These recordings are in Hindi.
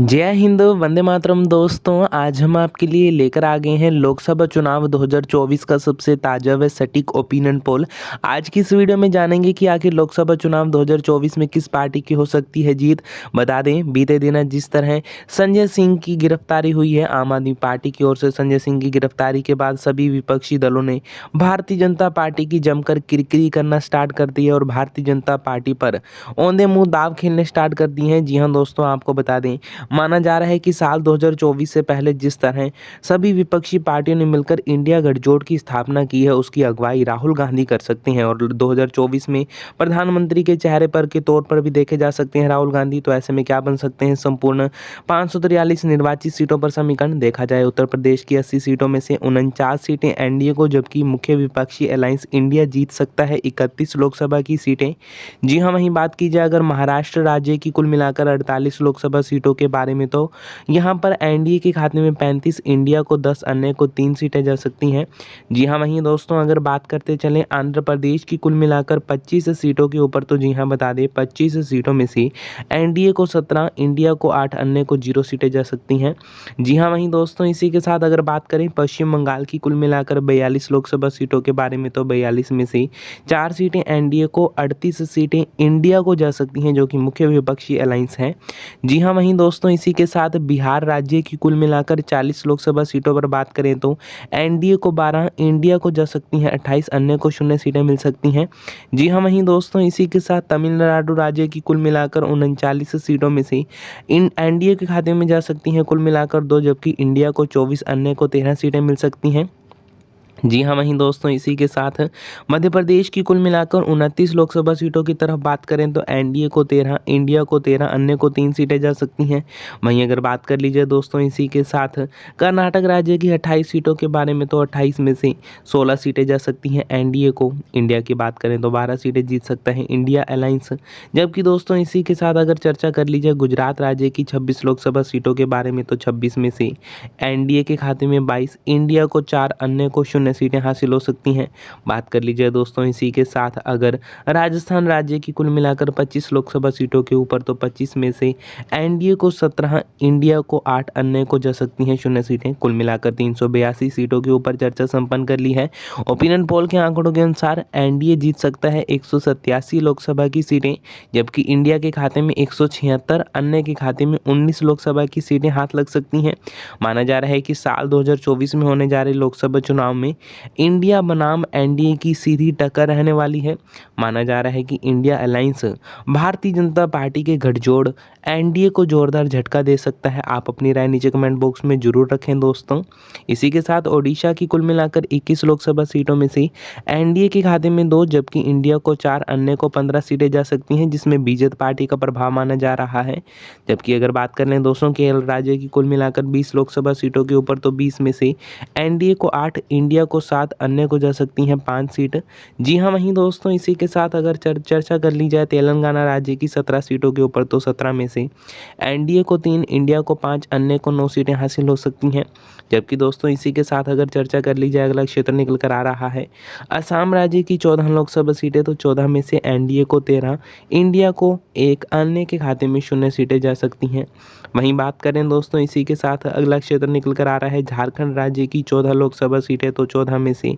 जय हिंद, वंदे मातरम। दोस्तों, आज हम आपके लिए लेकर आ गए हैं लोकसभा चुनाव 2024 का सबसे ताज़ा व सटीक ओपिनियन पोल। आज की इस वीडियो में जानेंगे कि आखिर लोकसभा चुनाव 2024 में किस पार्टी की हो सकती है जीत। बता दें, बीते दिन जिस तरह संजय सिंह की गिरफ्तारी हुई है, आम आदमी पार्टी की ओर से संजय सिंह की गिरफ्तारी के बाद सभी विपक्षी दलों ने भारतीय जनता पार्टी की जमकर किरकिरी करना स्टार्ट कर दी है और भारतीय जनता पार्टी पर औंधे मुंह दाव खेलने स्टार्ट कर दिए हैं। जी हाँ दोस्तों, आपको बता दें, माना जा रहा है कि साल 2024 से पहले जिस तरह सभी विपक्षी पार्टियों ने मिलकर इंडिया गठजोड़ की स्थापना की है, उसकी अगुवाई राहुल गांधी कर सकते हैं और 2024 में प्रधानमंत्री के चेहरे पर के तौर पर भी देखे जा सकते हैं राहुल गांधी। तो ऐसे में क्या बन सकते हैं संपूर्ण 543 निर्वाचित सीटों पर समीकरण देखा जाए, उत्तर प्रदेश की 80 सीटों में से 49 सीटें एनडीए को, जबकि मुख्य विपक्षी अलायंस इंडिया जीत सकता है 31 लोकसभा की सीटें। जी हाँ, वहीं बात की जाए अगर महाराष्ट्र राज्य की कुल मिलाकर 48 लोकसभा सीटों के बारे में, तो यहाँ पर एनडीए के खाते में 35, इंडिया को 10, अन्य को 3 सीटें जा सकती हैं। जी हाँ, वहीं दोस्तों अगर बात करते चलें आंध्र प्रदेश की कुल मिलाकर 25 सीटों के ऊपर, तो जी हाँ बता दें 25 सीटों में से एनडीए को 17, इंडिया को 8, अन्य को 0 सीटें जा सकती हैं। जी हाँ, वहीं दोस्तों इसी के साथ अगर बात करें पश्चिम बंगाल की कुल मिलाकर 42 लोकसभा सीटों के बारे में, तो 42 में से 4 सीटें एनडीए को, 38 सीटें इंडिया को जा सकती हैं, जो कि मुख्य विपक्षी अलायंस है। जी हाँ, वहीं दोस्तों इसी के साथ बिहार राज्य की कुल मिलाकर 40 लोकसभा सीटों पर बात करें तो एनडीए को 12, इंडिया को जा सकती हैं 28, अन्य को 0 सीटें मिल सकती हैं। जी हाँ, वहीं दोस्तों इसी के साथ तमिलनाडु राज्य की कुल मिलाकर 39 सीटों में से इन एनडीए के खाते में जा सकती हैं कुल मिलाकर 2, जबकि इंडिया को 24, अन्य को 13 सीटें मिल सकती हैं। जी हाँ, वहीं दोस्तों इसी के साथ मध्य प्रदेश की कुल मिलाकर 29 लोकसभा सीटों की तरफ बात करें तो एनडीए को 13, इंडिया को 13, अन्य को 3 सीटें जा सकती हैं। वहीं अगर बात कर लीजिए दोस्तों इसी के साथ कर्नाटक राज्य की 28 सीटों के बारे में, तो 28 में से 16 सीटें जा सकती हैं एनडीए को। इंडिया की बात करें तो 12 सीटें जीत सकता है इंडिया अलायंस। जबकि दोस्तों इसी के साथ अगर चर्चा कर लीजिए गुजरात राज्य की 26 लोकसभा सीटों के बारे में, तो 26 में से एनडीए के खाते में 22, इंडिया को 4, अन्य को 0 सीटें हासिल हो सकती हैं। बात कर लीजिए दोस्तों इसी के साथ अगर राजस्थान राज्य की कुल मिलाकर 25 लोकसभा सीटों के ऊपर, तो 25 में से एनडीए को 17, इंडिया को 8, अन्य को जा सकती हैं 0 सीटें। कुल मिलाकर 382 सीटों के ऊपर चर्चा संपन्न कर ली है। ओपिनियन पोल के आंकड़ों के अनुसार एनडीए जीत सकता है 187 लोकसभा की सीटें, जबकि इंडिया के खाते में 176, अन्य के खाते में 19 लोकसभा की सीटें हाथ लग सकती हैं। माना जा रहा है कि साल 2024 में होने जा रहे लोकसभा चुनाव में इंडिया बनाम एनडीए की सीधी टक्कर रहने वाली है। माना जा रहा है कि India alliance Bharatiya Janata party के गठजोड़ एनडीए को जोरदार झटका दे सकता है। आप अपनी राय नीचे कमेंट बॉक्स में जरूर रखें दोस्तों। इसी के साथ ओडिशा की कुल मिलाकर 21 लोकसभा सीटों में से एनडीए के खाते में 2, जबकि इंडिया को 4, अन्य को 15 सीटें जा सकती हैं, जिसमें बीजेपी पार्टी का प्रभाव माना जा रहा है। जबकि अगर बात कर लें दोस्तों केरल राज्य की कुल मिलाकर 20 लोकसभा सीटों के ऊपर, तो 20 में से एनडीए को 8, इंडिया को 7, अन्य को जा सकती हैं 5 सीट। जी हाँ, वहीं दोस्तों इसी के साथ अगर चर्चा कर ली जाए तेलंगाना राज्य की 17 सीटों के ऊपर, तो 17 में से एनडीए को 3, इंडिया को 5, अन्य को 9 सीटें हासिल हो सकती हैं। जबकि दोस्तों इसी के साथ अगर चर्चा कर ली जाए अगला क्षेत्र निकल कर आ रहा है असम राज्य की 14 लोकसभा सीटें, तो 14 में से एनडीए को 13, इंडिया को 1, अन्य के खाते में 0 सीटें जा सकती हैं। वहीं बात करें दोस्तों इसी के साथ अगला क्षेत्र निकल कर आ रहा है झारखंड राज्य की 14 लोकसभा सीटें, तो 14 में से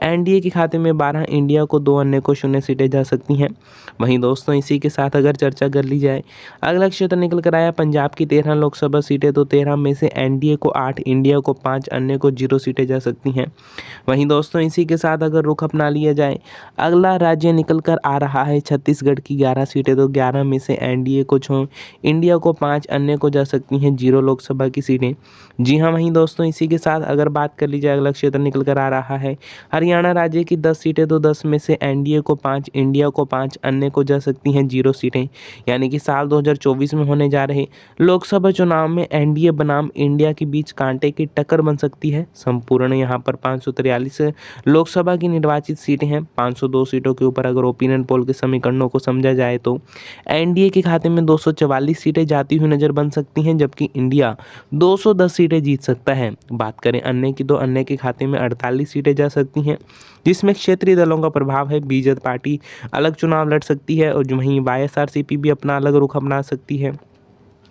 एनडीए के खाते में 12, इंडिया को 2, अन्य को 0 सीटें जा सकती हैं। वहीं दोस्तों इसी के साथ अगर चर्चा कर ली जाए अगला क्षेत्र निकल कर आया पंजाब की 13 लोकसभा सीटें, तो 13 में से एनडीए को 8, इंडिया को 5, अन्य को 0 सीटें जा सकती हैं। वहीं दोस्तों इसी के साथ अगर रुख अपना लिया जाए अगला राज्य निकल कर आ रहा है छत्तीसगढ़ की 11 सीटें, तो 11 में से एनडीए को 6, इंडिया को 5, अन्य को जा सकती हैं 0 लोकसभा की सीटें। जी हाँ, वहीं दोस्तों इसी के साथ अगर बात कर ली जाए अगला क्षेत्र निकल कर आ रहा है हरियाणा राज्य की 10 सीटें, तो 10 में से एनडीए को 5, इंडिया को 5, अन्य को जा सकती हैं 0 सीटें। यानी कि साल 2024 में होने जा रहे लोकसभा चुनाव में एनडीए बनाम इंडिया के बीच कांटे की टक्कर बन सकती है। संपूर्ण यहाँ पर 543 लोकसभा की निर्वाचित सीटें हैं। 502 सीटों के ऊपर अगर ओपिनियन पोल के समीकरणों को समझा जाए तो एनडीए के खाते में 244 सीटें जाती हुई नजर बन सकती हैं, जबकि इंडिया 210 सीटें जीत सकता है। बात करें अन्य की, तो अन्य के खाते में 48 सीटें जा सकती हैं, जिसमें क्षेत्रीय दलों का प्रभाव है। बीजेपी पार्टी अलग चुनाव लड़ सकती है और वहीं वाईएसआरसीपी भी अपना अलग रुख अपना सकती है।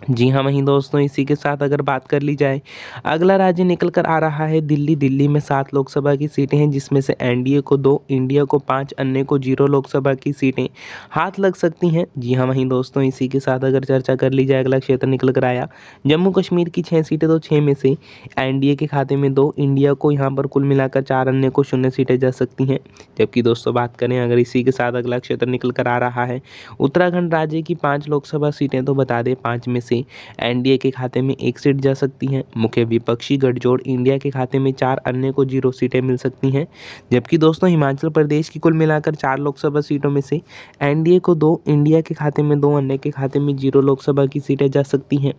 जी हाँ, वहीं दोस्तों इसी के साथ अगर बात कर ली जाए, अगला राज्य निकल कर आ रहा है दिल्ली। दिल्ली में 7 लोकसभा की सीटें हैं, जिसमें से एनडीए को 2, इंडिया को 5, अन्य को 0 लोकसभा की सीटें हाथ लग सकती हैं। जी हाँ, वहीं दोस्तों इसी के साथ अगर चर्चा कर ली जाए, अगला क्षेत्र निकल कर आया जम्मू कश्मीर की 6 सीटें, तो 6 में से एनडीए के खाते में 2, इंडिया को यहाँ पर कुल मिलाकर 4, अन्य को 0 सीटें जा सकती हैं। जबकि दोस्तों बात करें अगर इसी के साथ अगला क्षेत्र निकल कर आ रहा है उत्तराखंड राज्य की 5 लोकसभा सीटें, तो बता दें 5 में से एनडीए के खाते में 1 सीट जा सकती है। मुख्य विपक्षी गठजोड़ इंडिया के खाते में 4, अन्य को 0 सीटें मिल सकती हैं। जबकि दोस्तों हिमाचल प्रदेश की कुल मिलाकर 4 लोकसभा सीटों में से एनडीए को 2, इंडिया के खाते में 2, अन्य के खाते में 0 लोकसभा की सीटें जा सकती हैं।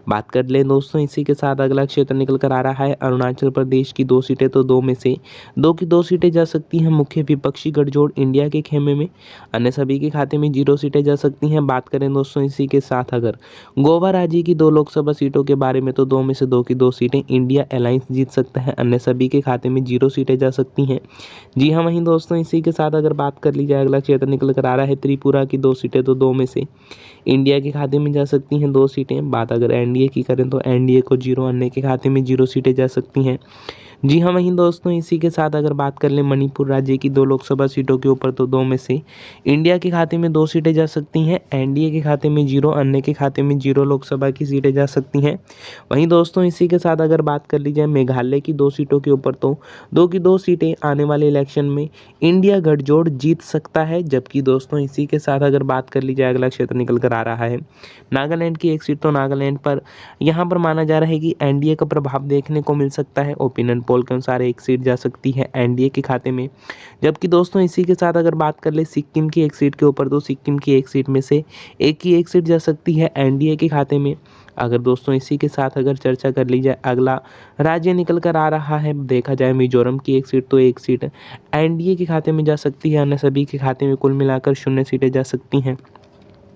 बात कर लें दोस्तों इसी के साथ अगला क्षेत्र निकल कर आ रहा है अरुणाचल प्रदेश की 2 सीटें, तो 2 में से 2 की 2 सीटें जा सकती हैं मुख्य विपक्षी गठजोड़ इंडिया के खेमे में, अन्य सभी के खाते में 0 सीटें जा सकती हैं। बात करें दोस्तों इसी के साथ अगर गोवा राज्य की 2 लोकसभा सीटों के बारे में, तो 2 में से 2 की 2 सीटें इंडिया अलायंस जीत सकता है, अन्य सभी के खाते में 0 सीटें जा सकती हैं। जी हाँ, वहीं दोस्तों इसी के साथ अगर बात कर ली जाए, अगला क्षेत्र निकल कर आ रहा है त्रिपुरा की 2 सीटें, तो 2 में से इंडिया के खाते में जा सकती हैं 2 सीटें। बात अगर एनडीए की करें तो एनडीए को 0, अन्य के खाते में 0 सीटें जा सकती हैं। जी हाँ, वहीं दोस्तों इसी के साथ अगर बात कर लें मणिपुर राज्य की 2 लोकसभा सीटों के ऊपर, तो 2 में से इंडिया के खाते में 2 सीटें जा सकती हैं, एनडीए के खाते में 0, अन्य के खाते में 0 लोकसभा की सीटें जा सकती हैं। वहीं दोस्तों इसी के साथ अगर बात कर ली जाए मेघालय की 2 सीटों के ऊपर, तो 2 की 2 सीटें आने वाले इलेक्शन में इंडिया गठजोड़ जीत सकता है। जबकि दोस्तों इसी के साथ अगर बात कर ली जाए, अगला क्षेत्र निकल कर आ रहा है नागालैंड की 1 सीट, तो नागालैंड पर यहाँ पर माना जा रहा है कि एनडीए का प्रभाव देखने को मिल सकता है। ओपिनियन पोल के अनुसार 1 सीट जा सकती है एनडीए के खाते में। जबकि दोस्तों इसी के साथ अगर बात कर ले सिक्किम की 1 सीट के ऊपर, तो सिक्किम की 1 सीट में से 1 की 1 सीट जा सकती है एनडीए के खाते में। अगर दोस्तों इसी के साथ अगर चर्चा कर ली जाए, अगला राज्य निकल कर आ रहा है देखा जाए मिजोरम की 1 सीट, तो 1 सीट एनडीए के खाते में जा सकती है, अन्य सभी के खाते में कुल मिलाकर 0 सीटें जा सकती हैं।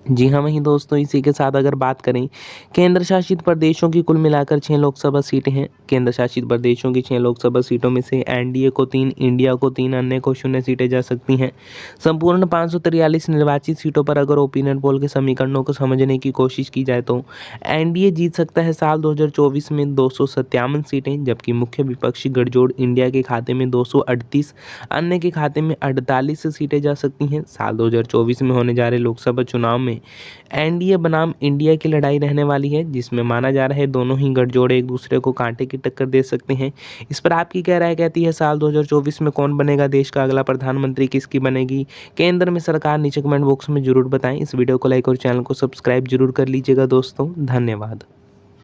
जी हाँ, वहीं दोस्तों इसी के साथ अगर बात करें केंद्र शासित प्रदेशों की कुल मिलाकर 6 लोकसभा सीटें हैं। केंद्र शासित प्रदेशों की 6 लोकसभा सीटों में से एनडीए को 3, इंडिया को 3, अन्य को 0 सीटें जा सकती हैं। संपूर्ण 543 निर्वाचित सीटों पर अगर ओपिनियन पोल के समीकरणों को समझने की कोशिश की जाए, तो एनडीए जीत सकता है साल 2024 में 257 सीटें, जबकि मुख्य विपक्षी गठजोड़ इंडिया के खाते में 238, अन्य के खाते में 48 सीटें जा सकती हैं। साल 2024 में होने जा रहे लोकसभा चुनाव में एनडीए बनाम इंडिया की लड़ाई रहने वाली है, जिसमें माना जा रहा है दोनों ही गठजोड़ एक दूसरे को कांटे की टक्कर दे सकते हैं। इस पर आपकी क्या राय कहती है? साल 2024 में कौन बनेगा देश का अगला प्रधानमंत्री, किसकी बनेगी केंद्र में सरकार? नीचे कमेंट बॉक्स में जरूर बताएं। इस वीडियो को लाइक और चैनल को सब्सक्राइब जरूर कर लीजिएगा दोस्तों। धन्यवाद।